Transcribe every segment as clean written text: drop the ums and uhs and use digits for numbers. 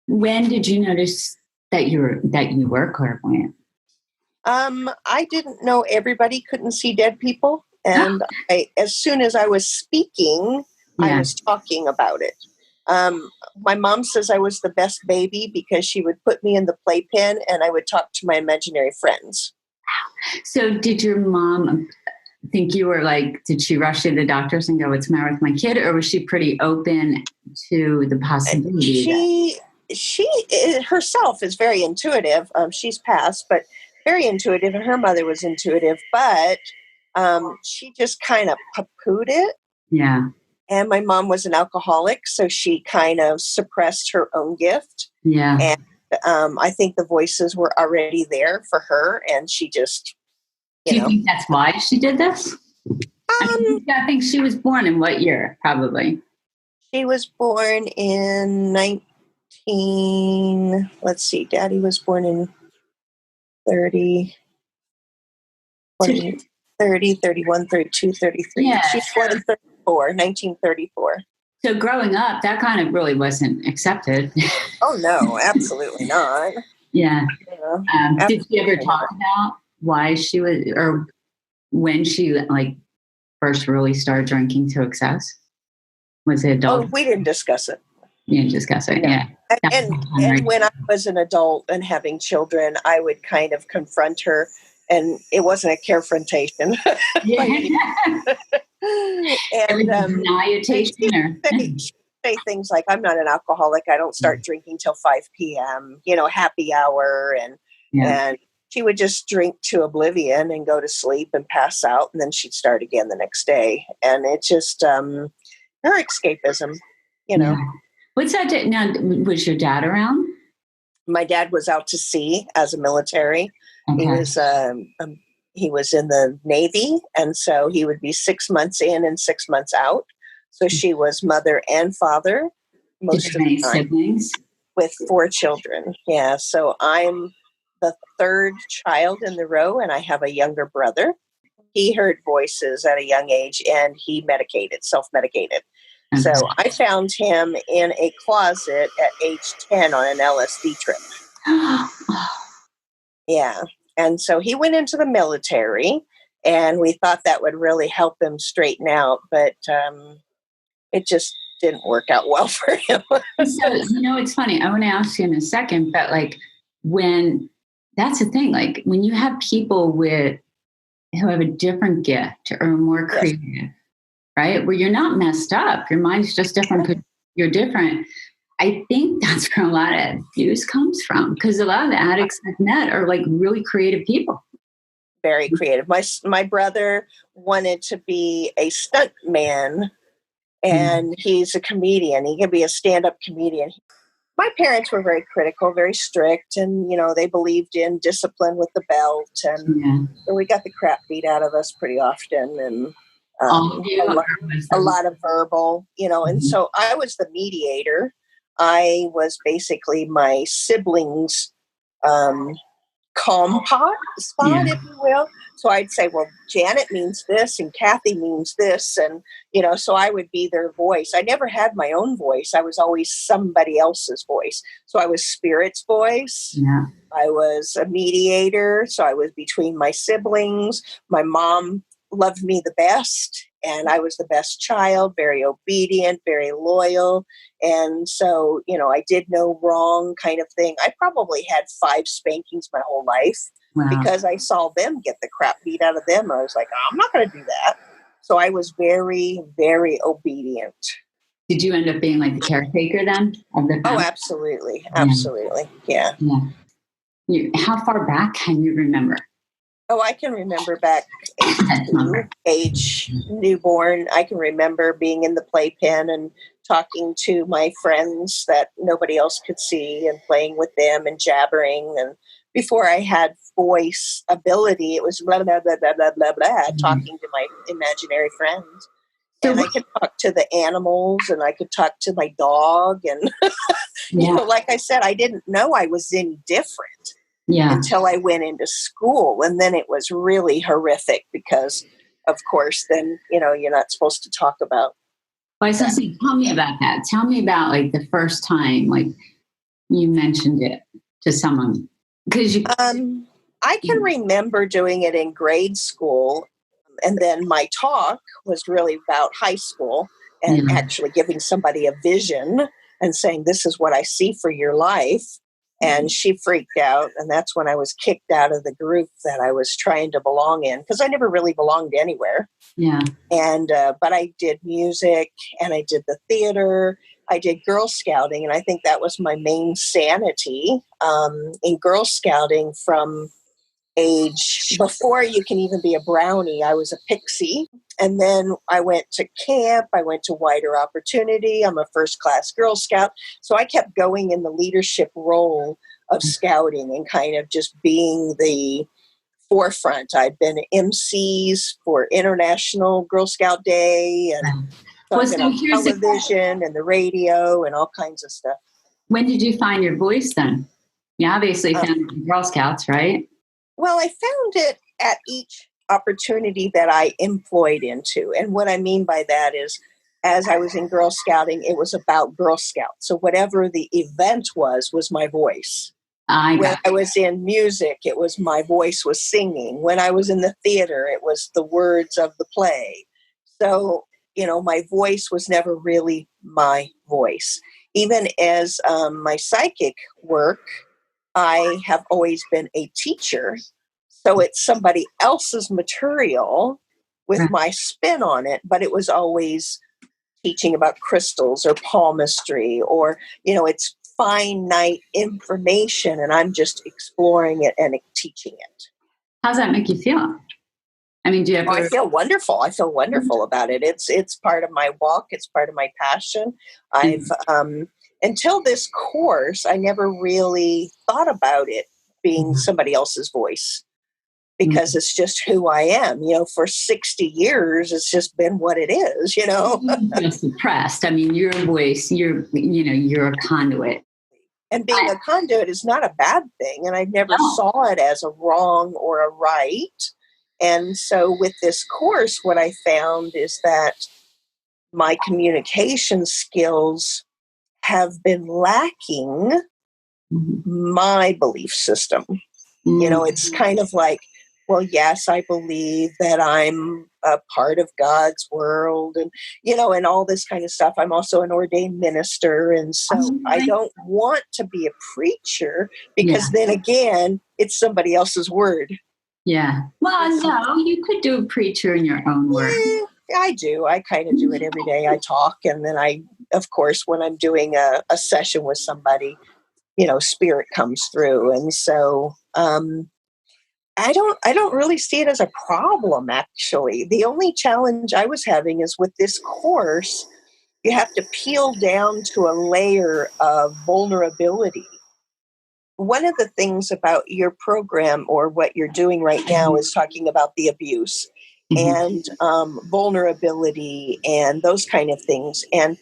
When did you notice that you were clairvoyant? I didn't know everybody couldn't see dead people. And as soon as I was speaking, I was talking about it. My mom says I was the best baby because she would put me in the playpen and I would talk to my imaginary friends. So did your mom think you were like, did she rush to the doctors and go, what's the matter with my kid? Or was she pretty open to the possibility? She herself is very intuitive. She's passed, but very intuitive. And her mother was intuitive, but she just kind of poo-pooed it. Yeah. And my mom was an alcoholic, so she kind of suppressed her own gift. Yeah. And I think the voices were already there for her, and she just, Do you think that's why she did this? I think she was born in what year, probably? She was born in let's see, Daddy was born in 30, 20, 30, 31, 32, 33. Yeah, She's born in 1934. So growing up, that kind of really wasn't accepted. Oh, no, absolutely not. Yeah. Did she ever talk about why she was, or when she like first really started drinking to excess? Was it adult? Oh, we didn't discuss it. You didn't discuss it, yeah. And when I was an adult and having children, I would kind of confront her, and it wasn't a confrontation. And say things like, I'm not an alcoholic. I don't start drinking till 5 p.m., happy hour. And she would just drink to oblivion and go to sleep and pass out. And then she'd start again the next day. And it just, her escapism, What's that? Now, was your dad around? My dad was out to sea as a military. Okay. He was in the Navy, and so he would be 6 months in and 6 months out. So she was mother and father most of the time. Siblings? With 4 children. Yeah, so I'm the third child in the row, and I have a younger brother. He heard voices at a young age, and he self-medicated. Okay. So I found him in a closet at age 10 on an LSD trip. Yeah. And so he went into the military, and we thought that would really help him straighten out, but it just didn't work out well for him. So, it's funny. I want to ask you in a second, but that's the thing, like when you have people who have a different gift or more creative, right? Where you're not messed up, your mind's just different because you're different. I think that's where a lot of abuse comes from, because a lot of the addicts I've met are like really creative people. Very creative. My brother wanted to be a stunt man, and he's a comedian. He can be a stand-up comedian. My parents were very critical, very strict, and, they believed in discipline with the belt, and we got the crap beat out of us pretty often, and a lot of verbal, and so I was the mediator. I was basically my siblings' calm spot, if you will. So I'd say, well, Janet means this and Kathy means this. And, so I would be their voice. I never had my own voice. I was always somebody else's voice. So I was Spirit's voice. Yeah. I was a mediator. So I was between my siblings. My mom loved me the best, and I was the best child, very obedient, very loyal. And so, I did no wrong kind of thing. I probably had 5 spankings my whole life because I saw them get the crap beat out of them. I was like, I'm not going to do that. So I was very, very obedient. Did you end up being like the caretaker then of the family? Oh, absolutely. Absolutely. Yeah. How far back can you remember? Oh, I can remember back age newborn. I can remember being in the playpen and talking to my friends that nobody else could see and playing with them and jabbering. And before I had voice ability, it was blah, blah, blah, blah, blah, blah, blah, talking to my imaginary friends. And I could talk to the animals, and I could talk to my dog. And, like I said, I didn't know I was any different. Until I went into school. And then it was really horrific because, of course, then, you're not supposed to talk about. Well, tell me about that. Tell me about like the first time, like you mentioned it to someone? Because I can remember doing it in grade school. And then my talk was really about high school and actually giving somebody a vision and saying, this is what I see for your life. And she freaked out. And that's when I was kicked out of the group that I was trying to belong in, because I never really belonged anywhere. Yeah. And, but I did music and I did the theater. I did Girl Scouting. And I think that was my main sanity in Girl Scouting from age before you can even be a brownie. I was a pixie. And then I went to camp. I went to Wider Opportunity. I'm a first class Girl Scout. So I kept going in the leadership role of scouting and kind of just being the forefront. I'd been MCs for International Girl Scout Day, and so I've been on television and the radio and all kinds of stuff. When did you find your voice then? You obviously found Girl Scouts, right? Well, I found it at each opportunity that I employed into. And what I mean by that is, as I was in Girl Scouting, it was about Girl Scouts. So whatever the event was my voice. When I was in music, it was my voice was singing. When I was in the theater, it was the words of the play. So, my voice was never really my voice. Even as my psychic work, I have always been a teacher. So it's somebody else's material with my spin on it, but it was always teaching about crystals or palmistry or, it's finite information, and I'm just exploring it and teaching it. How does that make you feel? I mean, do you ever... I feel wonderful. I feel wonderful about it. It's part of my walk. It's part of my passion. I've, until this course, I never really thought about it being somebody else's voice, because it's just who I am. For 60 years, it's just been what it is, You're suppressed. I mean, your voice, you're a conduit. And being a conduit is not a bad thing. And I never saw it as a wrong or a right. And so with this course, what I found is that my communication skills have been lacking my belief system. It's kind of like, well, yes, I believe that I'm a part of God's world and, and all this kind of stuff. I'm also an ordained minister. And so I don't want to be a preacher because then again, it's somebody else's word. Yeah. Well, no, you could do a preacher in your own word. Yeah, I do. I kind of do it every day. I talk. And then of course, when I'm doing a session with somebody, spirit comes through. And so, I don't really see it as a problem, actually. The only challenge I was having is with this course, you have to peel down to a layer of vulnerability. One of the things about your program or what you're doing right now is talking about the abuse and vulnerability and those kind of things. And,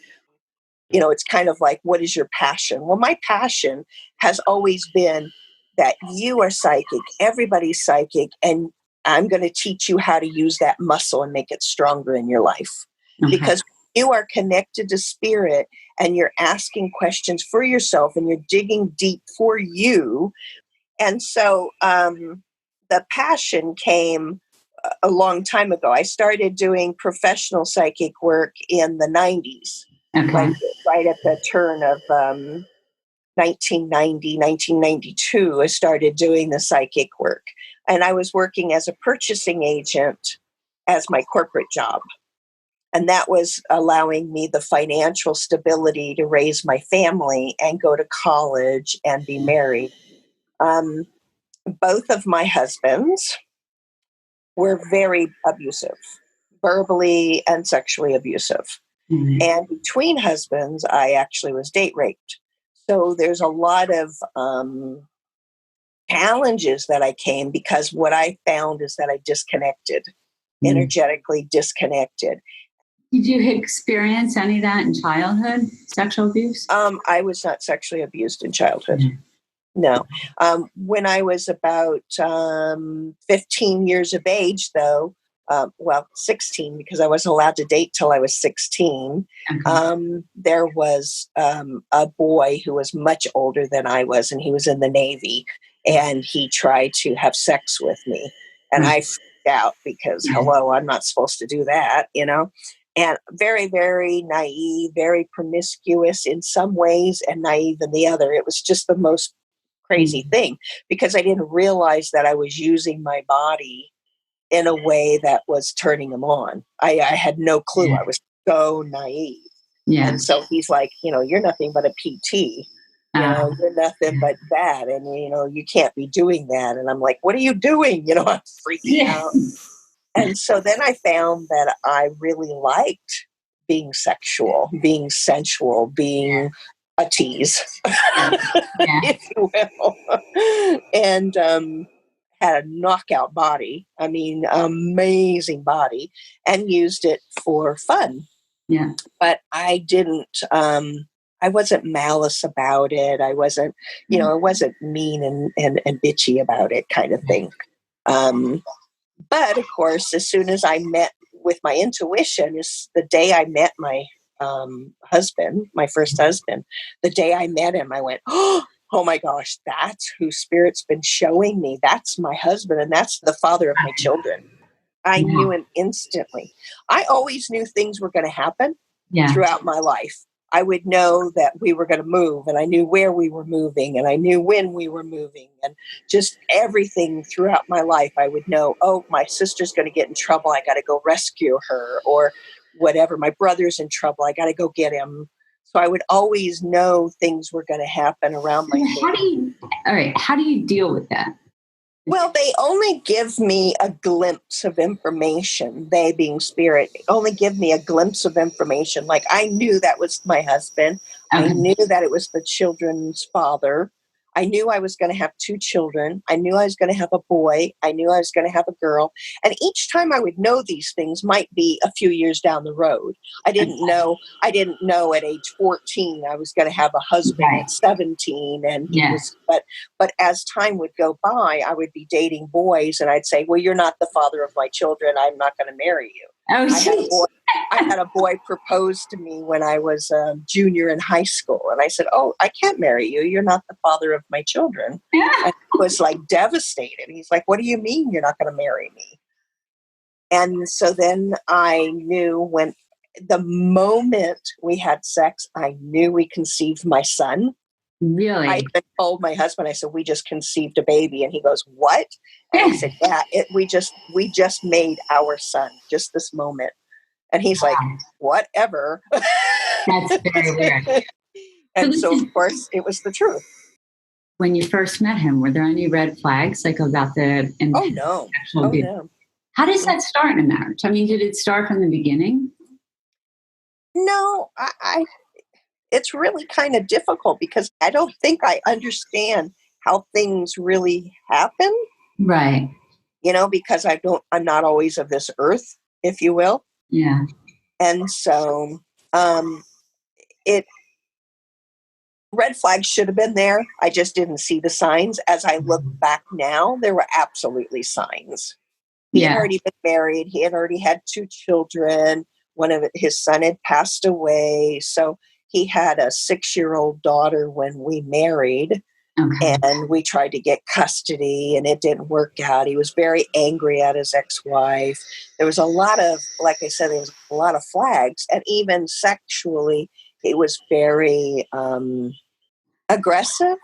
it's kind of like, what is your passion? Well, my passion has always been that you are psychic, everybody's psychic, and I'm going to teach you how to use that muscle and make it stronger in your life. Because you are connected to spirit and you're asking questions for yourself and you're digging deep for you. And so the passion came a long time ago. I started doing professional psychic work in the 90s, right at the turn of 1990, 1992, I started doing the psychic work. And I was working as a purchasing agent as my corporate job. And that was allowing me the financial stability to raise my family and go to college and be married. Both of my husbands were very abusive, verbally and sexually abusive. And between husbands, I actually was date raped. So there's a lot of challenges that I came because what I found is that I disconnected, energetically disconnected. Did you experience any of that in childhood, sexual abuse? I was not sexually abused in childhood. No. When I was about 15 years of age, though, well, 16, because I wasn't allowed to date till I was 16. Okay. There was a boy who was much older than I was, and he was in the Navy, and he tried to have sex with me. And I freaked out because, hello, I'm not supposed to do that, And very, very naive, very promiscuous in some ways and naive in the other. It was just the most crazy thing because I didn't realize that I was using my body in a way that was turning him on. I had no clue. I was so naive. Yeah. And so he's like, you're nothing but a PT. You're nothing but that. And, you can't be doing that. And I'm like, what are you doing? I'm freaking out. And so then I found that I really liked being sexual, being sensual, being a tease, if you will. And had a knockout body. I mean, amazing body, and used it for fun. Yeah. But I didn't, I wasn't malice about it. I wasn't, I wasn't mean and bitchy about it kind of thing. But of course, as soon as I met with my intuition, is the day I met my husband, my first husband, the day I met him, I went, oh my gosh, that's who Spirit's been showing me. That's my husband, and that's the father of my children. I knew him instantly. I always knew things were going to happen throughout my life. I would know that we were going to move, and I knew where we were moving, and I knew when we were moving, and just everything throughout my life. I would know, oh, my sister's going to get in trouble. I got to go rescue her, or whatever. My brother's in trouble. I got to go get him. So I would always know things were going to happen around my family. How do you deal with that? Well, they only give me a glimpse of information, they being Spirit, only give me a glimpse of information. Like I knew that was my husband. Okay. I knew that it was the children's father. I knew I was going to have 2 children. I knew I was going to have a boy. I knew I was going to have a girl. And each time I would know these things might be a few years down the road. I didn't know at age 14 I was going to have a husband at 17. And he was, but as time would go by, I would be dating boys and I'd say, well, you're not the father of my children. I'm not going to marry you. I had a boy propose to me when I was a junior in high school. And I said, oh, I can't marry you. You're not the father of my children. Yeah. And he was like devastated. He's like, what do you mean you're not going to marry me? And so then I knew when the moment we had sex, I knew we conceived my son. Really? I even told my husband, I said, we just conceived a baby. And he goes, what? And I said, yeah, we just made our son just this moment. And he's like, whatever. That's very weird. And so, of course, it was the truth. When you first met him, were there any red flags like about the no. How does that start in a marriage? I mean, did it start from the beginning? No, it's really kind of difficult because I don't think I understand how things really happen. Right. Because I'm not always of this earth, if you will. Yeah. And so red flags should have been there. I just didn't see the signs. As I look back now, there were absolutely signs. He had already been married. He had already had 2 children. His son had passed away. So he had a 6-year-old daughter when we married. Okay. And we tried to get custody and it didn't work out. He was very angry at his ex-wife. There was a lot of, like I said, there was a lot of flags. And even sexually, he was very aggressive,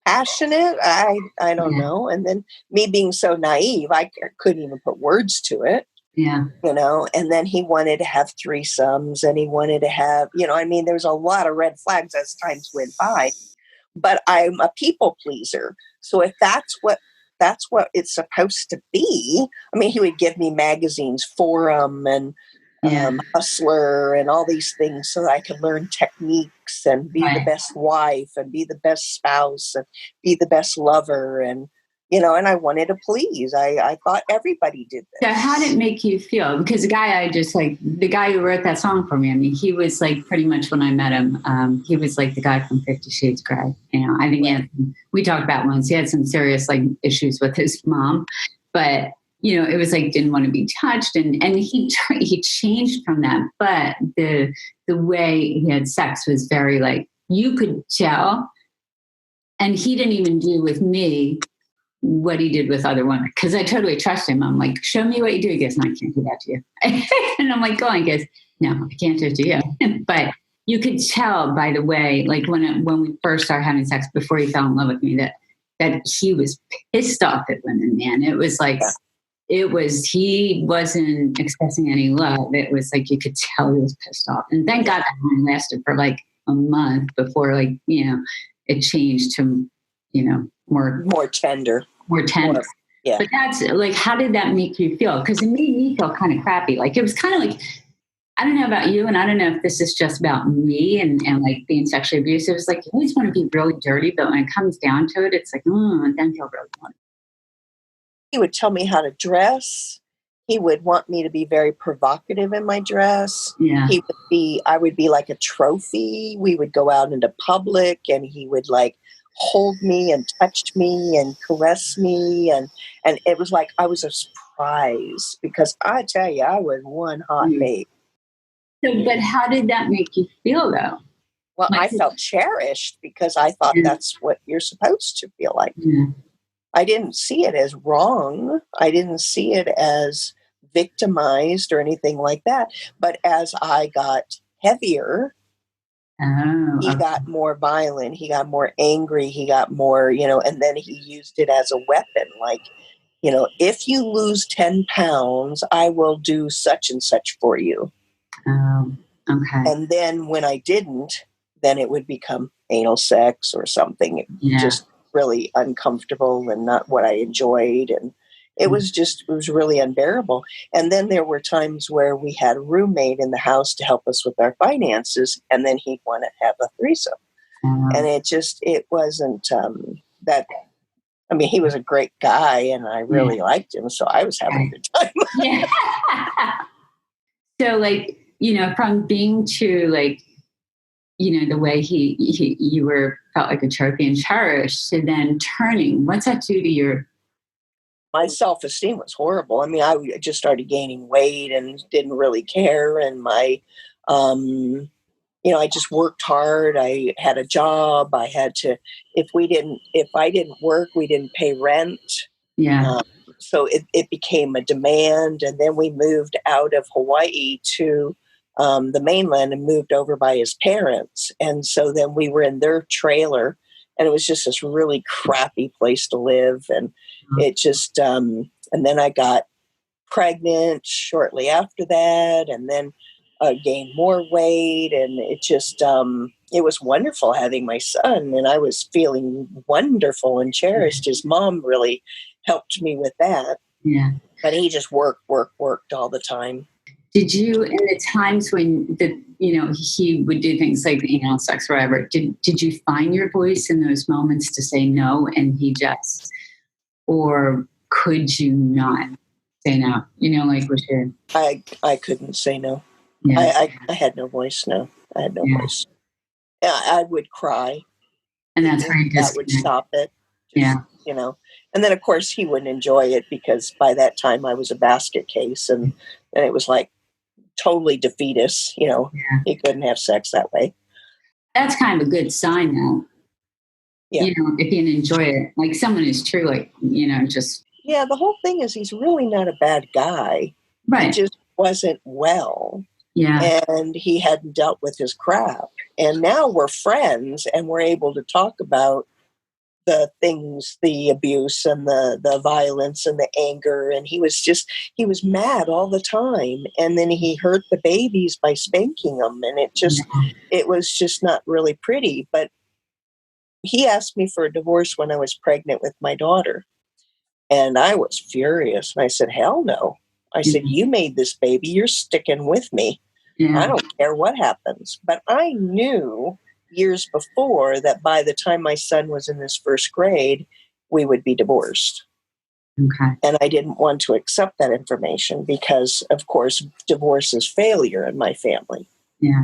passionate. I don't know. And then me being so naive, I couldn't even put words to it. Yeah. And then he wanted to have threesomes and he wanted to have, there was a lot of red flags as times went by. But I'm a people pleaser. So if that's what it's supposed to be, he would give me magazines, Forum and Hustler and all these things so that I could learn techniques and be the best wife and be the best spouse and be the best lover. And, and I wanted to please. I thought everybody did this. So how did it make you feel? Because the guy who wrote that song for me, he was like pretty much when I met him, he was like the guy from 50 Shades Grey. I think we talked about once, he had some serious like issues with his mom, but it was like didn't want to be touched, and he changed from that. But the way he had sex was very like you could tell, and he didn't even do with me what he did with other women because I totally trust him. I'm like, show me what you do. He goes, no, I can't do that to you. And I'm like, go on. He goes, no, I can't do it to you. But you could tell by the way, like when we first started having sex before he fell in love with me, that he was pissed off at women, man. It was like, he wasn't expressing any love. It was like, you could tell he was pissed off. And thank God that one lasted for like a month before like, it changed to, more tender. Yeah. But that's like, how did that make you feel? Because it made me feel kind of crappy. Like, it was kind of like, I don't know about you, and I don't know if this is just about me and like being sexually abusive. It's like, you always want to be really dirty, but when it comes down to it, it's like, I don't feel really good. He would tell me how to dress. He would want me to be very provocative in my dress. Yeah. I would be like a trophy. We would go out into public and he would like hold me and touch me and caress me. And it was like I was a surprise because I tell you, I was one hot babe. So, but how did that make you feel though? Well, I felt cherished because I thought that's what you're supposed to feel like. Yeah. I didn't see it as wrong. I didn't see it as victimized or anything like that. But as I got heavier, he got more violent. He got more angry. He got more, and then he used it as a weapon. Like, if you lose 10 pounds, I will do such and such for you. Oh, okay. And then when I didn't, then it would become anal sex or something. Just really uncomfortable and not what I enjoyed. And it was really unbearable. And then there were times where we had a roommate in the house to help us with our finances. And then he'd want to have a threesome. And it wasn't that. I mean, he was a great guy and I really liked him. So I was having a good time. Yeah. So like, from being to like, the way you were felt like a trophy and cherished to then turning, what's that do to your? My self-esteem was horrible. I mean, I just started gaining weight and didn't really care. And my, I just worked hard. I had a job. I had to, if I didn't work, we didn't pay rent. Yeah. So it became a demand. And then we moved out of Hawaii to the mainland and moved over by his parents. And so then we were in their trailer and it was just this really crappy place to live. And it just, and then I got pregnant shortly after that and then gained more weight. And it just, it was wonderful having my son and I was feeling wonderful and cherished. His mom really helped me with that. Yeah. But he just worked all the time. Did you, in the times when he would do things like anal sex or whatever, did you find your voice in those moments to say no and or could you not say no? Like was your... I couldn't say no. Yeah. I had no voice. No, I had no voice. Yeah, I would cry. And that's where that would stop it. Yeah. And then of course he wouldn't enjoy it because by that time I was a basket case and it was like totally defeatist, He couldn't have sex that way. That's kind of a good sign though. Yeah. If you enjoy it, like someone is true, like, just. Yeah. The whole thing is he's really not a bad guy. Right. He just wasn't well. Yeah. And he hadn't dealt with his crap. And now we're friends and we're able to talk about the things, the abuse and the violence and the anger. And he was mad all the time. And then he hurt the babies by spanking them. And it was just not really pretty. But he asked me for a divorce when I was pregnant with my daughter. And I was furious. And I said, hell no. I said, you made this baby. You're sticking with me. Yeah. I don't care what happens. But I knew years before that by the time my son was in his first grade, we would be divorced. Okay. And I didn't want to accept that information because, of course, divorce is failure in my family. Yeah.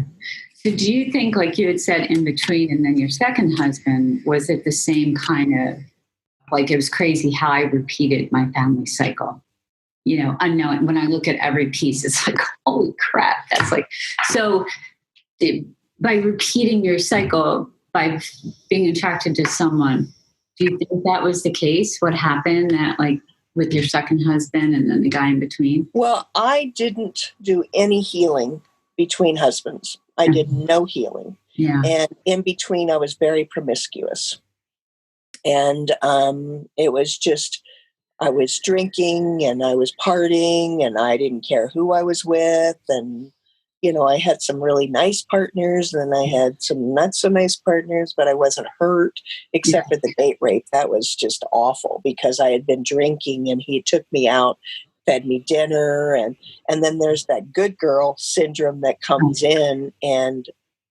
So do you think, like you had said, in between and then your second husband, was it the same kind of, like it was crazy how I repeated my family cycle? unknown. When I look at every piece, it's like, holy crap. That's like, so by repeating your cycle, by being attracted to someone, do you think that was the case? What happened that like with your second husband and then the guy in between? Well, I didn't do any healing between husbands. I did no healing. Yeah. And in between, I was very promiscuous. And it was just, I was drinking and I was partying and I didn't care who I was with. And, I had some really nice partners and then I had some not so nice partners, but I wasn't hurt except for the date rape. That was just awful because I had been drinking and he took me out, fed me dinner. And then there's that good girl syndrome that comes in, and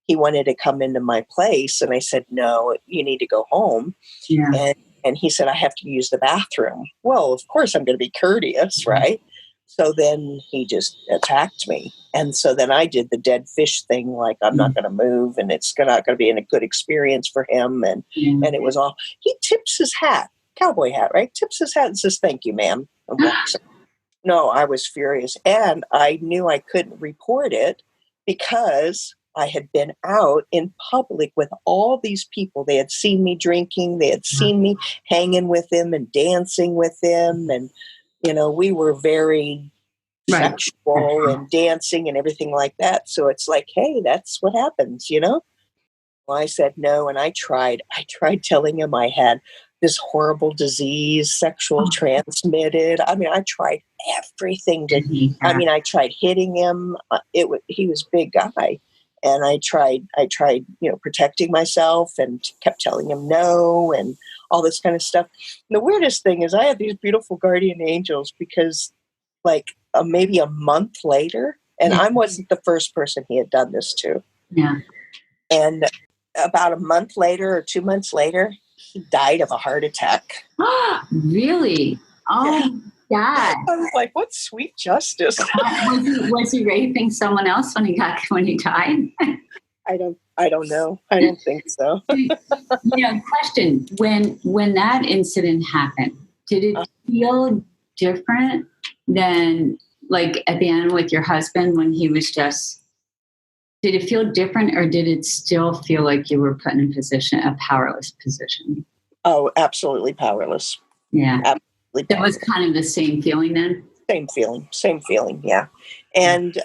he wanted to come into my place. And I said, no, you need to go home. Yeah. And he said, I have to use the bathroom. Well, of course, I'm going to be courteous, right? So then he just attacked me. And so then I did the dead fish thing, like I'm not going to move and it's not going to be a good experience for him. And it was all, he tips his hat, cowboy hat, right? Tips his hat and says, thank you, ma'am. And walks. No, I was furious. And I knew I couldn't report it because I had been out in public with all these people. They had seen me drinking. They had seen me hanging with him and dancing with him. And, we were very sexual and dancing and everything like that. So it's like, hey, that's what happens, Well, I said no. And I tried telling him I had this horrible disease, sexual transmitted. I mean, I tried everything I tried hitting him. He was a big guy. And I tried, protecting myself and kept telling him no and all this kind of stuff. And the weirdest thing is I have these beautiful guardian angels because like maybe a month later, and I wasn't the first person he had done this to. Yeah. And about a month later or 2 months later, he died of a heart attack. Really? Oh, yeah. I was like, what sweet justice. Was he raping someone else when he died? I don't know. I don't think so. Question. When that incident happened, did it feel different than like at the end with your husband when he was just, did it feel different or did it still feel like you were put in a powerless position? Oh, absolutely powerless. Yeah. Absolutely powerless. That was kind of the same feeling then? Same feeling, yeah. And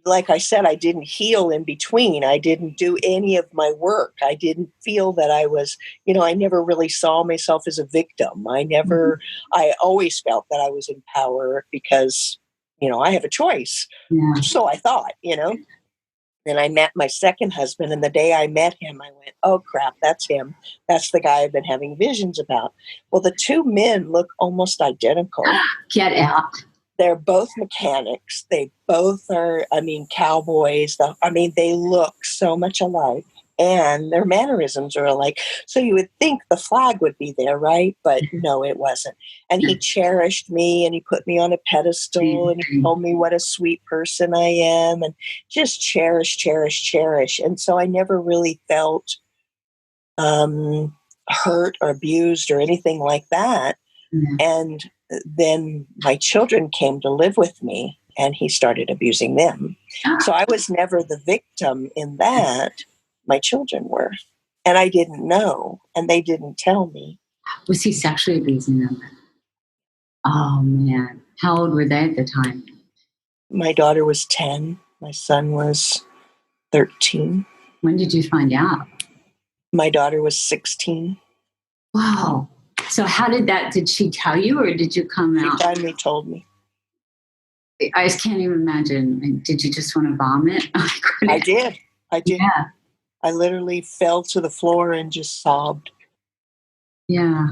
like I said, I didn't heal in between. I didn't do any of my work. I didn't feel that I was, I never really saw myself as a victim. I always felt that I was in power because, I have a choice. Yeah. So I thought, Then I met my second husband, and the day I met him, I went, oh, crap, that's him. That's the guy I've been having visions about. Well, the two men look almost identical. Get out. They're both mechanics. They both are, cowboys. They look so much alike. And their mannerisms are alike. So you would think the flag would be there, right? But no, it wasn't. And he cherished me and he put me on a pedestal and he told me what a sweet person I am and just cherish. And so I never really felt hurt or abused or anything like that. Mm-hmm. And then my children came to live with me and he started abusing them. So I was never the victim in that. My children were. And I didn't know. And they didn't tell me. Was he sexually abusing them? Oh, man. How old were they at the time? My daughter was 10. My son was 13. When did you find out? My daughter was 16. Wow. So how did she tell you or did you come out? She finally told me. I just can't even imagine. Did you just want to vomit? I did. Yeah. I literally fell to the floor and just sobbed. Yeah.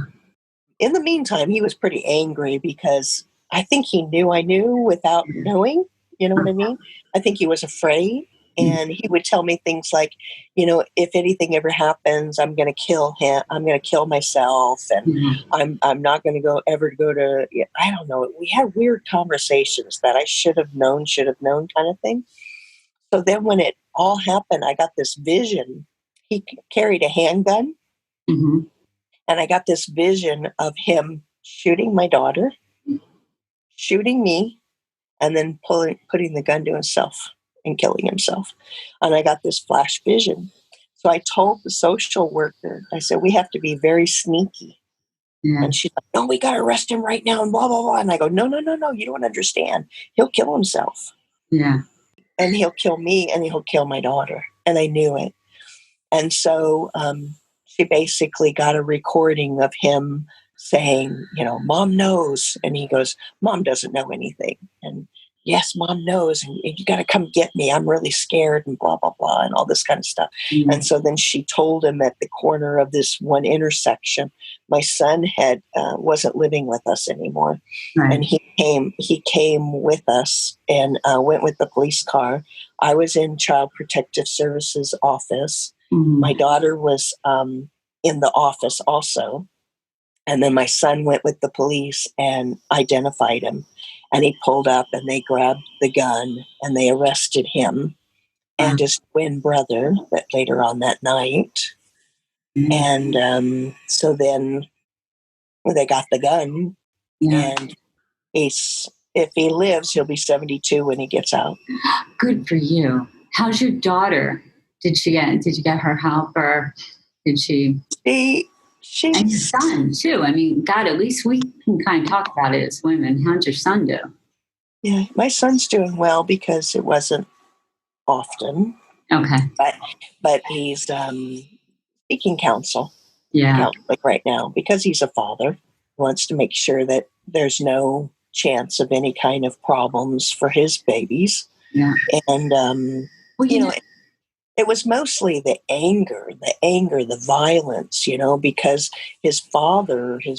In the meantime, he was pretty angry because I think he knew I knew without knowing. You know what I mean? I think he was afraid. And he would tell me things like, if anything ever happens, I'm going to kill him. I'm going to kill myself. And I'm not going to ever go to, I don't know. We had weird conversations that I should have known kind of thing. So then when it all happened, I got this vision. He carried a handgun. Mm-hmm. And I got this vision of him shooting my daughter, shooting me, and then putting the gun to himself and killing himself. And I got this flash vision. So I told the social worker, I said, we have to be very sneaky. Yeah. And she's like, no, we got to arrest him right now and blah, blah, blah. And I go, no, no, no, no, you don't understand. He'll kill himself. Yeah. And he'll kill me and he'll kill my daughter. And I knew it. And so she basically got a recording of him saying, Mom knows. And he goes, Mom doesn't know anything. And yes, Mom knows. And you got to come get me. I'm really scared and blah, blah, blah, and all this kind of stuff. Mm-hmm. And so then she told him at the corner of this one intersection, my son wasn't living with us anymore. Right. And he came with us and went with the police car. I was in Child Protective Services office. Mm-hmm. My daughter was in the office also. And then my son went with the police and identified him. And he pulled up and they grabbed the gun and they arrested him and his twin brother later on that night. Mm-hmm. And so then they got the gun. Yeah. And if he lives, he'll be 72 when he gets out. Good for you. How's your daughter? Did you get her help, or did she? She's and your son too. I mean, God, at least we can kind of talk about it as women. How'd your son do? Yeah, my son's doing well because it wasn't often. Okay. But he's seeking counsel. Yeah. Counseling right now because he's a father. He wants to make sure that there's no chance of any kind of problems for his babies. Yeah. And well, it was mostly the anger, the violence, because his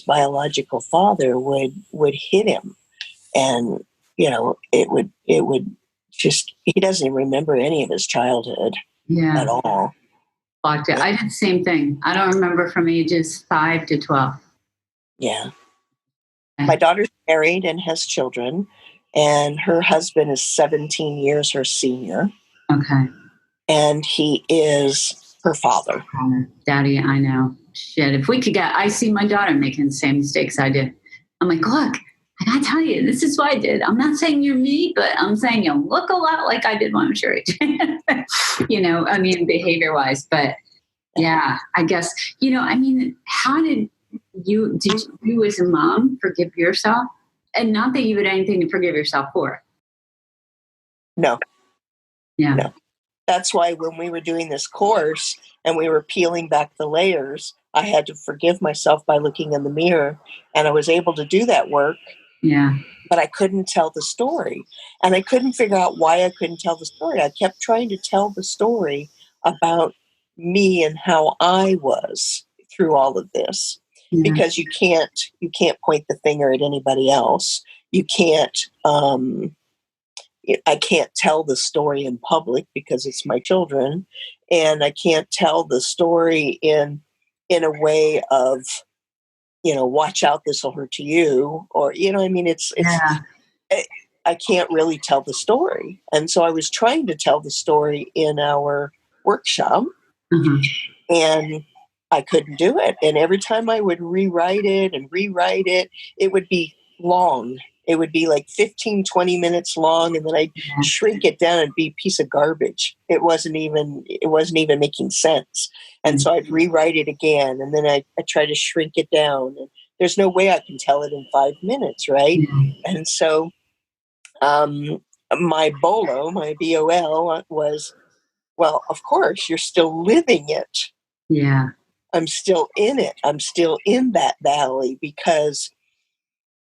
biological father would hit him. And, it would just, he doesn't even remember any of his childhood at all. Blocked it. I did the same thing. I don't remember from ages 5 to 12. Yeah. Okay. My daughter's married and has children, and her husband is 17 years her senior. Okay. And he is her father. Daddy, I know. Shit, if we could I see my daughter making the same mistakes I did. I'm like, look, I gotta tell you, this is what I did. I'm not saying you're me, but I'm saying you look a lot like I did when I was your age. Behavior-wise. But yeah, I guess, how did you as a mom forgive yourself? And not that you had anything to forgive yourself for. No. Yeah. No. That's why when we were doing this course and we were peeling back the layers, I had to forgive myself by looking in the mirror, and I was able to do that work. Yeah. But I couldn't tell the story, and I couldn't figure out why I couldn't tell the story. I kept trying to tell the story about me and how I was through all of this, because you can't point the finger at anybody else. You can't, I can't tell the story in public because it's my children, and I can't tell the story in a way of, watch out, this will hurt you, or, I can't really tell the story. And so I was trying to tell the story in our workshop, and I couldn't do it. And every time I would rewrite it, it would be long. It would be like 15, 20 minutes long, and then I'd shrink it down and be a piece of garbage. It wasn't even making sense. And so I'd rewrite it again, and then I try to shrink it down. And there's no way I can tell it in 5 minutes, right? And so my BOLO was, well, of course, you're still living it. Yeah. I'm still in it. I'm still in that valley because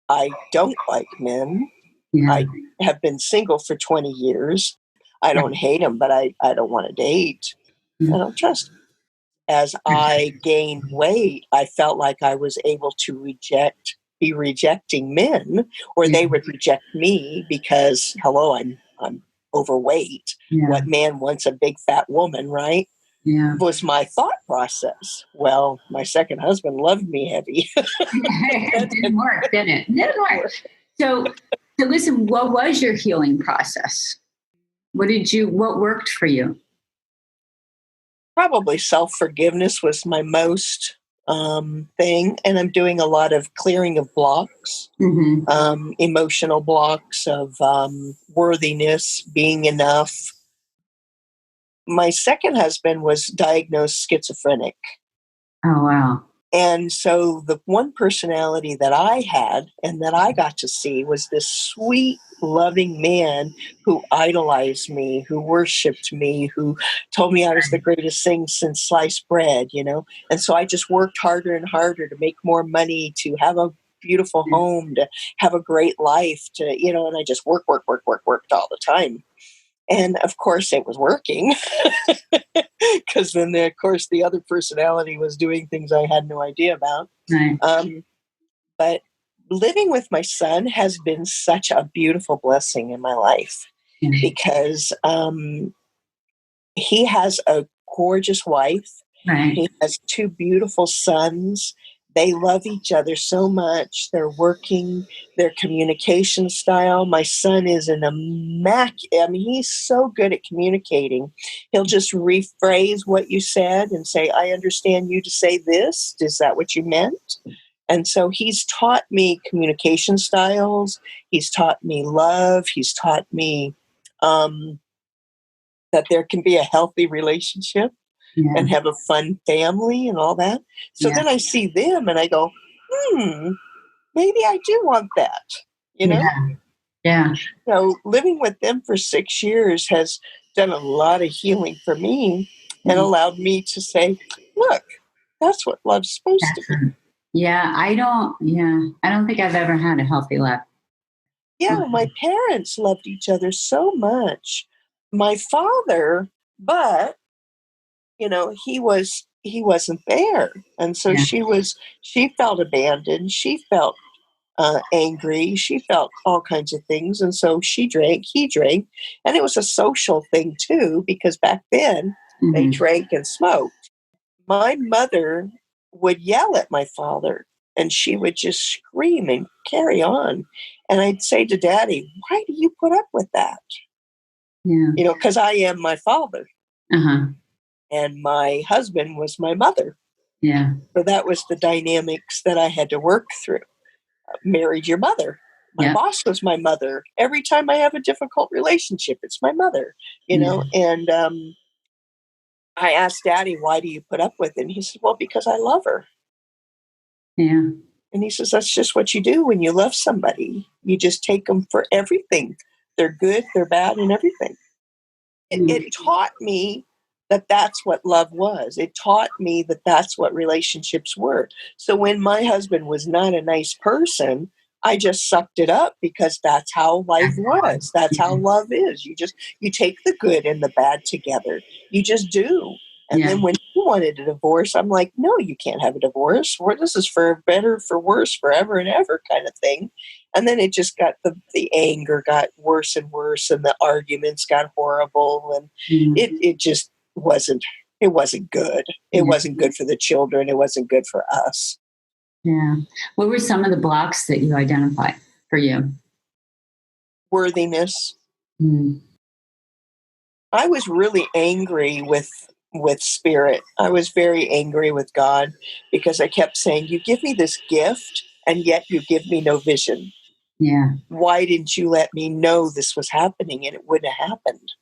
I don't like men. Yeah. I have been single for 20 years. I don't hate them, but I don't want to date. I don't trust them. As I gained weight, I felt like I was able to be rejecting men, or they would reject me because, hello, I'm overweight. Yeah. What man wants a big fat woman, right? Yeah. Was my thought process. Well, my second husband loved me heavy. It didn't work, did it? It didn't work. So listen, what was your healing process? What worked for you? Probably self-forgiveness was my most thing, and I'm doing a lot of clearing of blocks, emotional blocks of worthiness, being enough. My second husband was diagnosed schizophrenic. Oh, wow. And so the one personality that I had and that I got to see was this sweet, loving man who idolized me, who worshiped me, who told me I was the greatest thing since sliced bread, you know? And so I just worked harder and harder to make more money, to have a beautiful home, to have a great life, to, you know, and I just worked all the time. And of course it was working. Because then, of course, the other personality was doing things I had no idea about. Right. But living with my son has been such a beautiful blessing in my life because he has a gorgeous wife. Right. He has two beautiful sons. They love each other so much. They're working, their communication style. My son is an I mean, he's so good at communicating. He'll just rephrase what you said and say, I understand you to say this. Is that what you meant? And so he's taught me communication styles. He's taught me love. He's taught me that there can be a healthy relationship and have a fun family and all that. So then I see them and I go, maybe I do want that, you know? Yeah. So living with them for 6 years has done a lot of healing for me and allowed me to say, look, that's what love's supposed to be. I don't think I've ever had a healthy love. Yeah, my parents loved each other so much. My father, but you know, he wasn't there. And so she felt abandoned. She felt angry. She felt all kinds of things. And so she drank, he drank. And it was a social thing too, because back then they drank and smoked. My mother would yell at my father and she would just scream and carry on. And I'd say to Daddy, why do you put up with that? You know, because I am my father. And my husband was my mother. So that was the dynamics that I had to work through. Married your mother. My boss was my mother. Every time I have a difficult relationship, it's my mother, you know? And I asked Daddy, why do you put up with it? And he said, well, because I love her. And he says, that's just what you do when you love somebody. You just take them for everything. They're good, they're bad, and everything. It taught me that that's what love was. It taught me that that's what relationships were. So when my husband was not a nice person, I just sucked it up because that's how life was. That's how love is. You take the good and the bad together. You just do. And then when he wanted a divorce, I'm like, no, you can't have a divorce. This is for better, for worse, forever and ever kind of thing. And then it just got the anger got worse and worse, and the arguments got horrible, and it just wasn't good. It wasn't good for the children. It wasn't good for us. Yeah. What were some of the blocks that you identified for you? Worthiness. I was really angry with spirit. I was very angry with God because I kept saying, you give me this gift and yet you give me no vision. Why didn't you let me know this was happening? And it wouldn't have happened.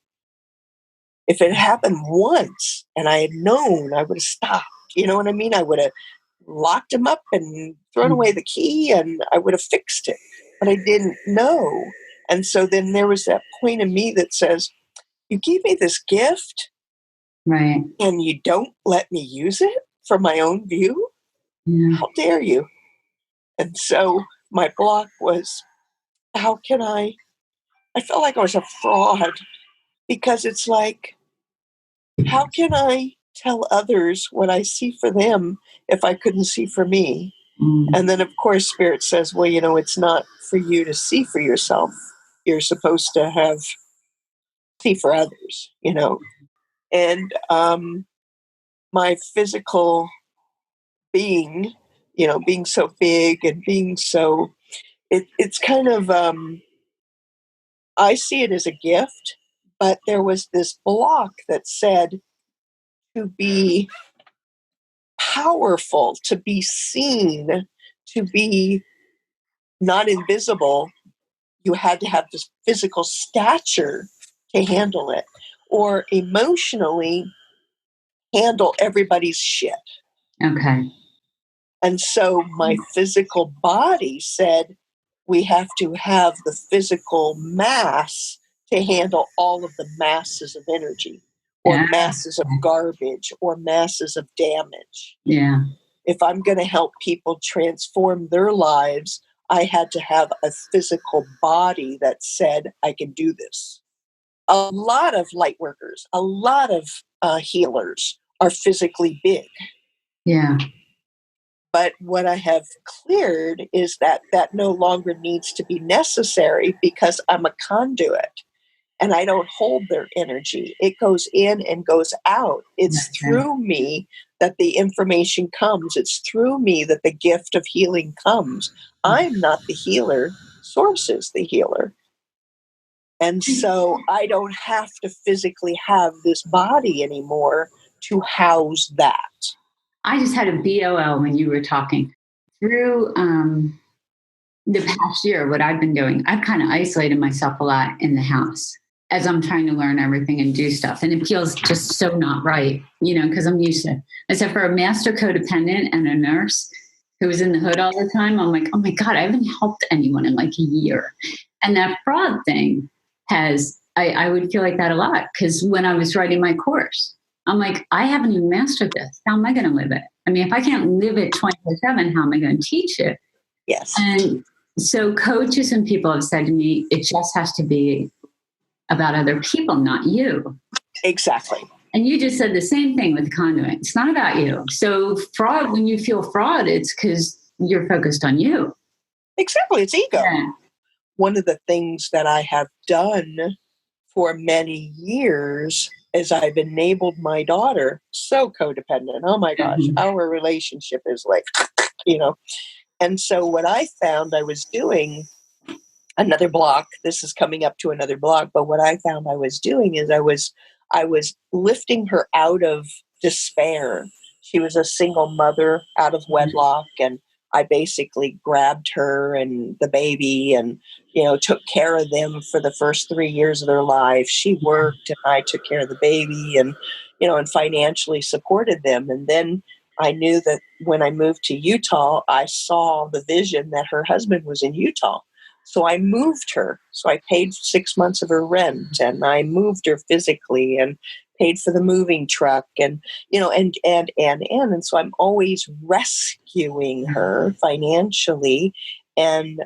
If it happened once and I had known, I would have stopped. You know what I mean? I would have locked him up and thrown away the key and I would have fixed it. But I didn't know. And so then there was that point in me that says, you gave me this gift, right, and you don't let me use it for my own view? How dare you? And so my block was, how can I felt like I was a fraud because it's like, how can I tell others what I see for them if I couldn't see for me? And then, of course, Spirit says, well, you know, it's not for you to see for yourself. You're supposed to see for others, you know. And my physical being, you know, being so big and being so, it's kind of, I see it as a gift, but there was this block that said to be powerful to be seen, to be not invisible. You had to have this physical stature to handle it, or emotionally handle everybody's shit. Okay. And so my physical body said, we have to have the physical mass to handle all of the masses of energy, or Yeah. masses of garbage, or masses of damage. Yeah. If I'm going to help people transform their lives, I had to have a physical body that said, I can do this. A lot of light workers, a lot of healers are physically big. Yeah. But what I have cleared is that that no longer needs to be necessary, because I'm a conduit and I don't hold their energy. It goes in and goes out. It's through me that the information comes. It's through me that the gift of healing comes. I'm not the healer. Source is the healer. And so I don't have to physically have this body anymore to house that. I just had a BOL when you were talking. Through the past year, what I've been doing, I've kind of isolated myself a lot in the house as I'm trying to learn everything and do stuff. And it feels just so not right, because I'm used to, except for a master codependent and a nurse who was in the hood all the time. I'm like, oh my God, I haven't helped anyone in like a year. And that fraud thing I would feel like that a lot, because when I was writing my course, I'm like, I haven't even mastered this. How am I going to live it? I mean, if I can't live it 24/7, how am I going to teach it? Yes. And so coaches and people have said to me, it just has to be about other people, not you. Exactly. And you just said the same thing with conduit. It's not about you. So fraud, when you feel fraud, it's because you're focused on you. Exactly. It's ego. Yeah. One of the things that I have done for many years is I've enabled my daughter, so codependent. Oh my gosh, our relationship is like, And so what I found I was doing, another block, this is coming up to another block, but what I found I was doing is I was lifting her out of despair. She was a single mother out of wedlock, and I basically grabbed her and the baby and, took care of them for the first 3 years of their life. She worked and I took care of the baby and, and financially supported them. And then I knew that when I moved to Utah, I saw the vision that her husband was in Utah. So I moved her. So I paid 6 months of her rent, and I moved her physically and paid for the moving truck, and and so I'm always rescuing her financially, and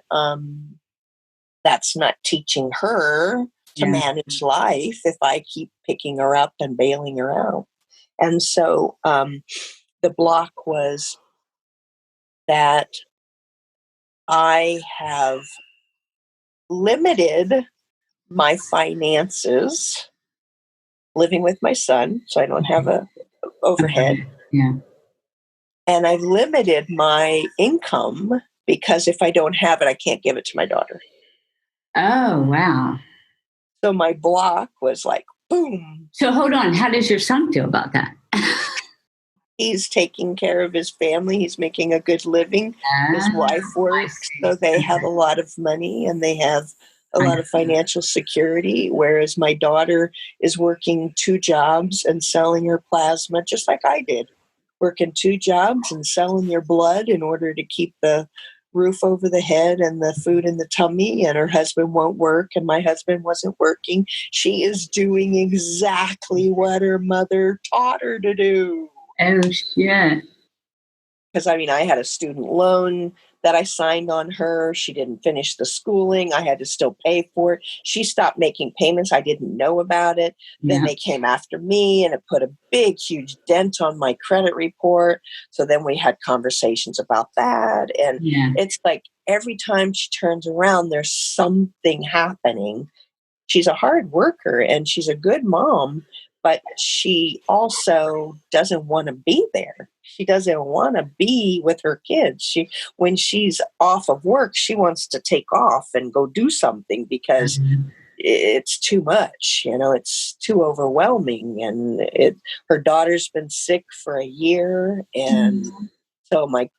that's not teaching her to manage life if I keep picking her up and bailing her out. And so the block was that I have limited my finances living with my son, so I don't have a overhead. Yeah. And I've limited my income because if I don't have it, I can't give it to my daughter. Oh, wow. So my block was like, boom. So hold on. How does your son feel about that? He's taking care of his family. He's making a good living. His wife works, so they have a lot of money and they have a lot of financial security, whereas my daughter is working 2 jobs and selling her plasma, just like I did, working 2 jobs and selling your blood in order to keep the roof over the head and the food in the tummy, and her husband won't work and my husband wasn't working. She is doing exactly what her mother taught her to do. Oh, shit. Because, I had a student loan that I signed on her. She didn't finish the schooling. I had to still pay for it. She stopped making payments. I didn't know about it. Yeah. Then they came after me, and it put a big, huge dent on my credit report. So then we had conversations about that. And it's like every time she turns around, there's something happening. She's a hard worker and she's a good mom, but she also doesn't want to be there. She doesn't want to be with her kids. When she's off of work, she wants to take off and go do something because it's too much, it's too overwhelming. And her daughter's been sick for a year. And so my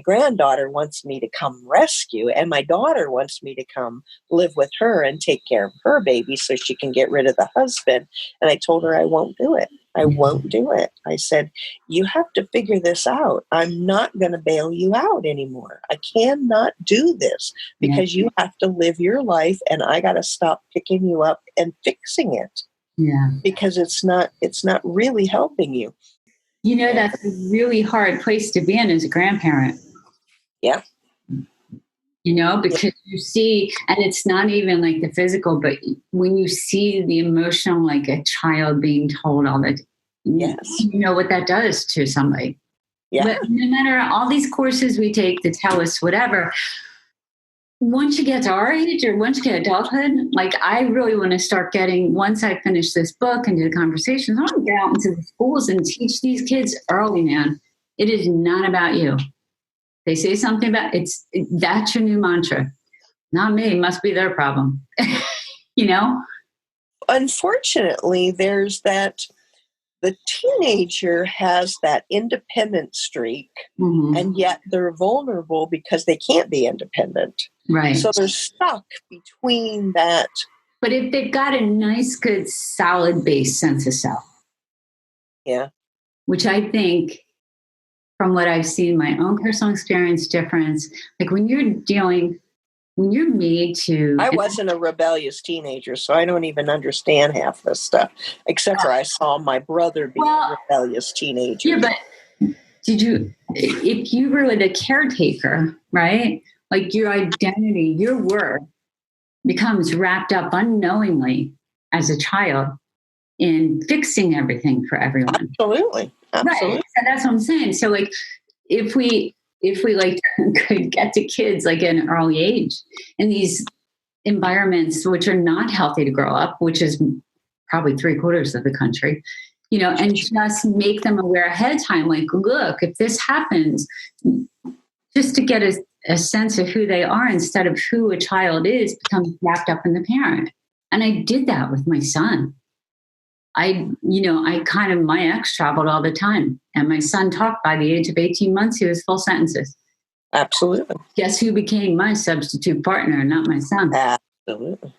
granddaughter wants me to come rescue, and my daughter wants me to come live with her and take care of her baby so she can get rid of the husband. And I told her I won't do it. I won't do it. I said, you have to figure this out. I'm not going to bail you out anymore. I cannot do this because you have to live your life, and I got to stop picking you up and fixing it. Yeah. Because it's not really helping you. That's a really hard place to be in as a grandparent. Yeah. Because you see, and it's not even like the physical, but when you see the emotional, like a child being told all that, you know what that does to somebody. Yeah. But no matter all these courses we take to tell us whatever, once you get to our age or once you get adulthood, like I really want to start getting, once I finish this book and do the conversations, I want to get out into the schools and teach these kids early, man. It is not about you. They say something about that's your new mantra. Not me, must be their problem. Unfortunately, there's that the teenager has that independent streak, and yet they're vulnerable because they can't be independent. Right. So they're stuck between that. But if they've got a nice, good, solid base sense of self. Yeah. Which I think, from what I've seen, my own personal experience difference, like when you're made to... I wasn't a rebellious teenager, so I don't even understand half this stuff, except for I saw my brother be a rebellious teenager. Yeah, but if you were the caretaker, right? Like your identity, your worth becomes wrapped up unknowingly as a child in fixing everything for everyone. Absolutely. Right. So that's what I'm saying. So like, if we like could get to kids like at an early age in these environments which are not healthy to grow up, which is probably 3/4 of the country, and just make them aware ahead of time. Like, look, if this happens, just to get a sense of who they are instead of who a child is becomes wrapped up in the parent. And I did that with my son. My ex traveled all the time, and my son talked by the age of 18 months. He was full sentences. Absolutely. Guess who became my substitute partner, not my son? Absolutely.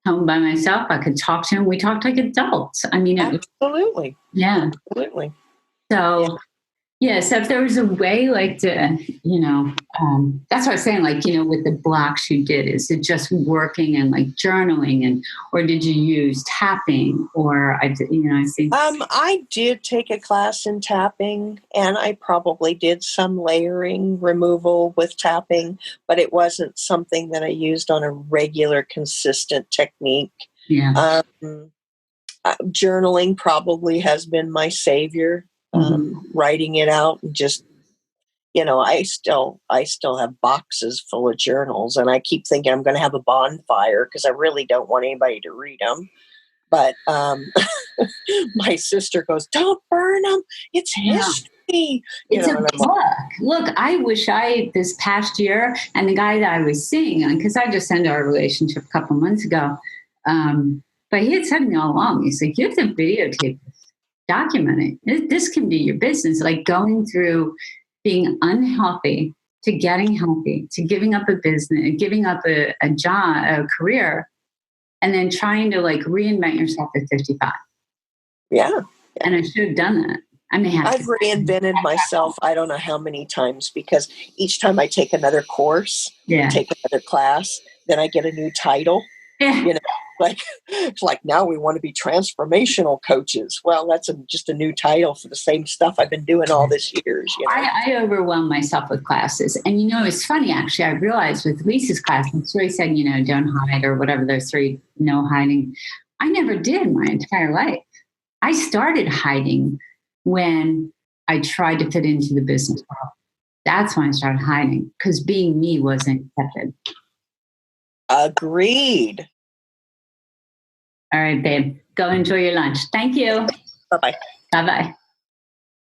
Home by myself. I could talk to him. We talked like adults. I mean, absolutely. Absolutely. So, so if there was a way like to, that's what I was saying, like, with the blocks you did, is it just working and like journaling or did you use tapping or, I think. I did take a class in tapping, and I probably did some layering removal with tapping, but it wasn't something that I used on a regular, consistent technique. Yeah. Journaling probably has been my savior. Writing it out and just, I still have boxes full of journals, and I keep thinking I'm going to have a bonfire because I really don't want anybody to read them. But my sister goes, "Don't burn them. It's history." It's a book. Look, I wish this past year, and the guy that I was seeing, because I just ended our relationship a couple months ago, but he had said to me all along, he's like, you have to videotape this, document it. This can be your business, like going through being unhealthy to getting healthy, to giving up a business, giving up a job, a career, and then trying to like reinvent yourself at 55. Yeah. And I should have done that. I've reinvented myself I don't know how many times, because each time I take another course, take another class, then I get a new title. Yeah. It's like now we want to be transformational coaches. Well, that's just a new title for the same stuff I've been doing all these years. I overwhelm myself with classes. And it's funny, actually, I realized with Lisa's class, and Suri said, don't hide or whatever, those 3, no hiding. I never did my entire life. I started hiding when I tried to fit into the business world. That's when I started hiding, because being me wasn't accepted. Agreed. All right, babe. Go enjoy your lunch. Thank you. Bye-bye. Bye-bye.